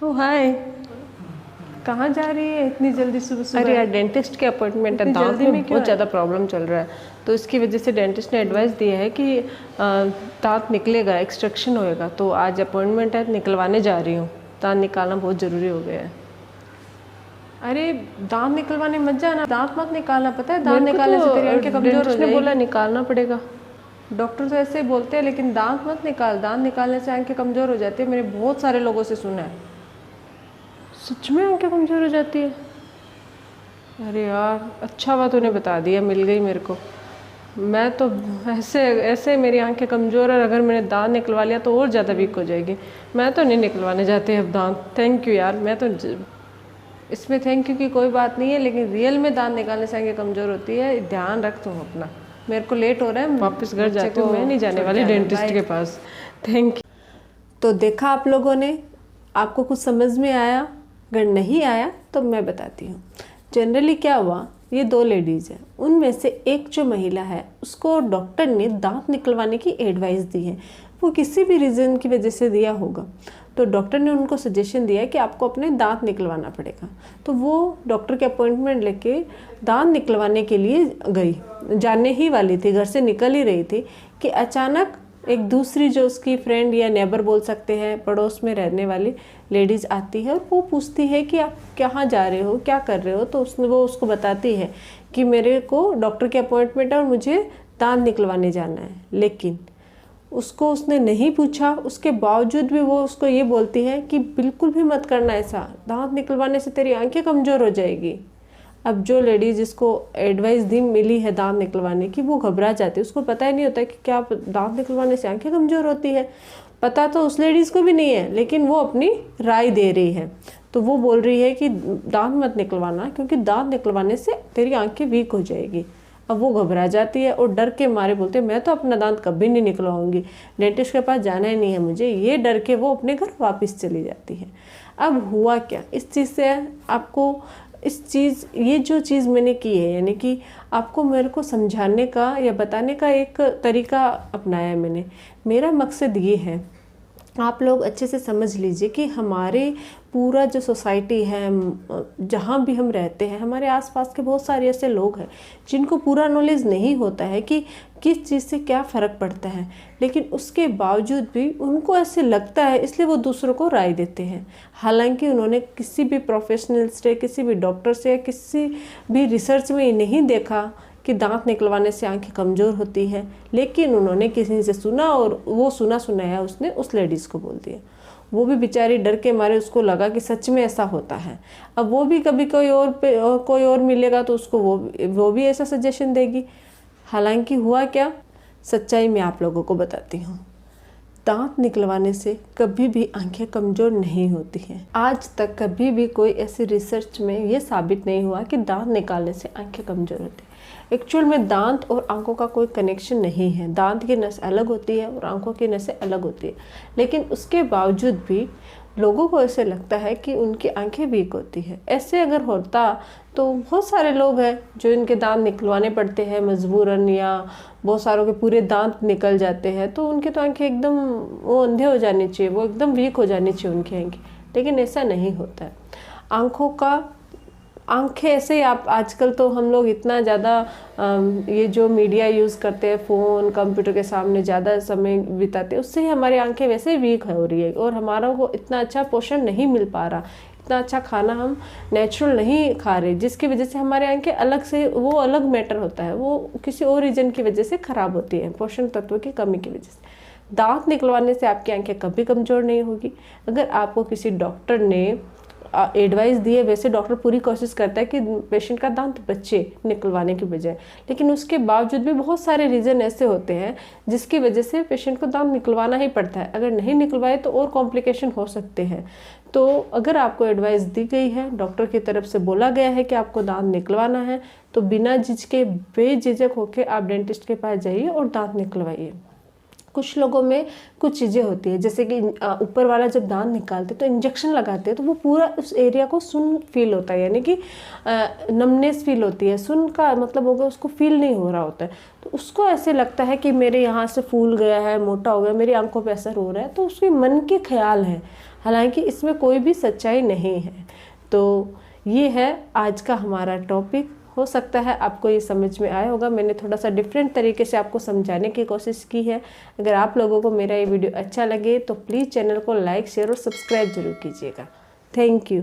ओ हाय, कहाँ जा रही है इतनी जल्दी सुबह सुबह? अरे यार डेंटिस्ट के अपॉइंटमेंट है, दांत में बहुत ज़्यादा प्रॉब्लम चल रहा है, तो इसकी वजह से डेंटिस्ट ने एडवाइस दिया है कि दांत निकलेगा, एक्सट्रैक्शन होएगा, तो आज अपॉइंटमेंट है, निकलवाने जा रही हूँ। दांत निकालना बहुत ज़रूरी हो गया है। अरे दांत निकलवाने मत जाना, दांत मत निकालना, पता है दांत निकालने से तेरी आंखें कमजोर हो जाएगी। बोला निकालना पड़ेगा। डॉक्टर तो ऐसे ही बोलते हैं, लेकिन दांत मत निकाल, दांत निकालने से आंखें कमजोर हो जाती है। मैंने बहुत सारे लोगों से सुना है। सच में आंखें कमजोर हो जाती है? अरे यार अच्छा हुआ तूने बता दिया, मिल गई मेरे को। मैं तो ऐसे ऐसे मेरी आंखें कमज़ोर है, अगर मैंने दांत निकलवा लिया तो और ज़्यादा वीक हो जाएगी। मैं तो नहीं निकलवाने जाती अब दांत। थैंक यू यार, मैं तो इसमें थैंक यू की कोई बात नहीं है, लेकिन रियल में दांत निकालने से आंखें कमज़ोर होती है। ध्यान रख तुम अपना। मेरे को लेट हो रहा है, वापस घर जाती हूँ, मैं नहीं जाने वाली डेंटिस्ट के पास। Thank you. तो देखा आप लोगों ने, आपको कुछ समझ में आया? अगर नहीं आया तो मैं बताती हूँ। जनरली क्या हुआ, ये दो लेडीज़ हैं, उनमें से एक जो महिला है उसको डॉक्टर ने दांत निकलवाने की एडवाइस दी है। वो किसी भी रीज़न की वजह से दिया होगा, तो डॉक्टर ने उनको सजेशन दिया कि आपको अपने दांत निकलवाना पड़ेगा। तो वो डॉक्टर के अपॉइंटमेंट लेके दांत निकलवाने के लिए गई, जाने ही वाली थी, घर से निकल ही रही थी कि अचानक एक दूसरी जो उसकी फ्रेंड या नेबर बोल सकते हैं, पड़ोस में रहने वाली लेडीज़ आती है और वो पूछती है कि आप कहाँ जा रहे हो, क्या कर रहे हो। तो वो उसको बताती है कि मेरे को डॉक्टर के अपॉइंटमेंट है और मुझे दांत निकलवाने जाना है। लेकिन उसको उसने नहीं पूछा, उसके बावजूद भी वो उसको ये बोलती है कि बिल्कुल भी मत करना ऐसा, दांत निकलवाने से तेरी आंखें कमज़ोर हो जाएगी। अब जो लेडीज़ जिसको एडवाइस दी मिली है दांत निकलवाने की, वो घबरा जाती है। उसको पता ही नहीं होता कि क्या दांत निकलवाने से आंखें कमज़ोर होती है। पता तो उस लेडीज़ को भी नहीं है, लेकिन वो अपनी राय दे रही है। तो वो बोल रही है कि दांत मत निकलवाना, क्योंकि दांत निकलवाने से तेरी आंखें वीक हो जाएगी। अब वो घबरा जाती है और डर के मारे बोलते हैं मैं तो अपना दांत कभी नहीं निकलवाऊंगी, डेंटिस्ट के पास जाना ही नहीं है मुझे। ये डर के वो अपने घर वापस चली जाती है। अब हुआ क्या इस चीज़ से, आपको ये जो चीज़ मैंने की है, यानी कि आपको मेरे को समझाने का या बताने का एक तरीका अपनाया मैंने। मेरा मकसद ये है, आप लोग अच्छे से समझ लीजिए कि हमारे पूरा जो सोसाइटी है, जहाँ भी हम रहते हैं, हमारे आसपास के बहुत सारे ऐसे लोग हैं जिनको पूरा नॉलेज नहीं होता है कि किस चीज़ से क्या फ़र्क पड़ता है, लेकिन उसके बावजूद भी उनको ऐसे लगता है, इसलिए वो दूसरों को राय देते हैं। हालांकि उन्होंने किसी भी प्रोफेशनल से, किसी भी डॉक्टर से, किसी भी रिसर्च में ये नहीं देखा कि दांत निकलवाने से आंखें कमज़ोर होती है, लेकिन उन्होंने किसी से सुना और वो सुना सुनाया उसने उस लेडीज़ को बोल दिया। वो भी बेचारी डर के मारे, उसको लगा कि सच में ऐसा होता है। अब वो भी कभी कोई और मिलेगा तो उसको वो भी ऐसा सजेशन देगी। हालांकि हुआ क्या, सच्चाई मैं आप लोगों को बताती हूँ। दांत निकलवाने से कभी भी आंखें कमज़ोर नहीं होती हैं। आज तक कभी भी कोई ऐसी रिसर्च में ये साबित नहीं हुआ कि दांत निकालने से आंखें कमज़ोर होती हैं। एक्चुअल में दांत और आंखों का कोई कनेक्शन नहीं है। दांत की नस अलग होती है और आंखों की नसें अलग होती है, लेकिन उसके बावजूद भी लोगों को ऐसे लगता है कि उनकी आंखें वीक होती है। ऐसे अगर होता तो बहुत सारे लोग हैं जो इनके दांत निकलवाने पड़ते हैं मजबूरन, या बहुत सारों के पूरे दांत निकल जाते हैं, तो उनके तो आंखें एकदम वो अंधे हो जानी चाहिए, वो एकदम वीक हो जानी चाहिए उनकी आंखें। लेकिन ऐसा नहीं होता है। आंखें ऐसे ही, आप आजकल तो हम लोग इतना ज़्यादा ये जो मीडिया यूज़ करते हैं, फ़ोन कंप्यूटर के सामने ज़्यादा समय बिताते हैं, उससे ही हमारी आंखें वैसे ही वीक हो रही है और हमारा को इतना अच्छा पोषण नहीं मिल पा रहा, इतना अच्छा खाना हम नेचुरल नहीं खा रहे, जिसकी वजह से हमारे आंखें अलग से, वो अलग मैटर होता है, वो किसी और रीज़न की वजह से ख़राब होती है, पोषण तत्व की कमी की वजह से। दांत निकलवाने से आपकी आंखें कभी कमज़ोर नहीं होगी। अगर आपको किसी डॉक्टर ने एडवाइस दी है, वैसे डॉक्टर पूरी कोशिश करता है कि पेशेंट का दांत बचे निकलवाने की बजाय, लेकिन उसके बावजूद भी बहुत सारे रीज़न ऐसे होते हैं जिसकी वजह से पेशेंट को दांत निकलवाना ही पड़ता है। अगर नहीं निकलवाए तो और कॉम्प्लिकेशन हो सकते हैं। तो अगर आपको एडवाइस दी गई है, डॉक्टर की तरफ से बोला गया है कि आपको दांत निकलवाना है, तो बिना झिझके, बेझिझक होकर आप डेंटिस्ट के पास जाइए और दांत निकलवाइए। कुछ लोगों में कुछ चीज़ें होती है, जैसे कि ऊपर वाला जब दांत निकालते तो इंजेक्शन लगाते हैं, तो वो पूरा उस एरिया को सुन फील होता है, यानी कि नमनेस फील होती है। सुन का मतलब होगा उसको फील नहीं हो रहा होता है, तो उसको ऐसे लगता है कि मेरे यहाँ से फूल गया है, मोटा हो गया, मेरी आंखों पे असर हो रहा है, तो उसके मन के ख्याल है। हालांकि इसमें कोई भी सच्चाई नहीं है। तो ये है आज का हमारा टॉपिक। हो सकता है आपको ये समझ में आया होगा, मैंने थोड़ा सा डिफरेंट तरीके से आपको समझाने की कोशिश की है। अगर आप लोगों को मेरा ये वीडियो अच्छा लगे तो प्लीज़ चैनल को लाइक, शेयर और सब्सक्राइब जरूर कीजिएगा। Thank you.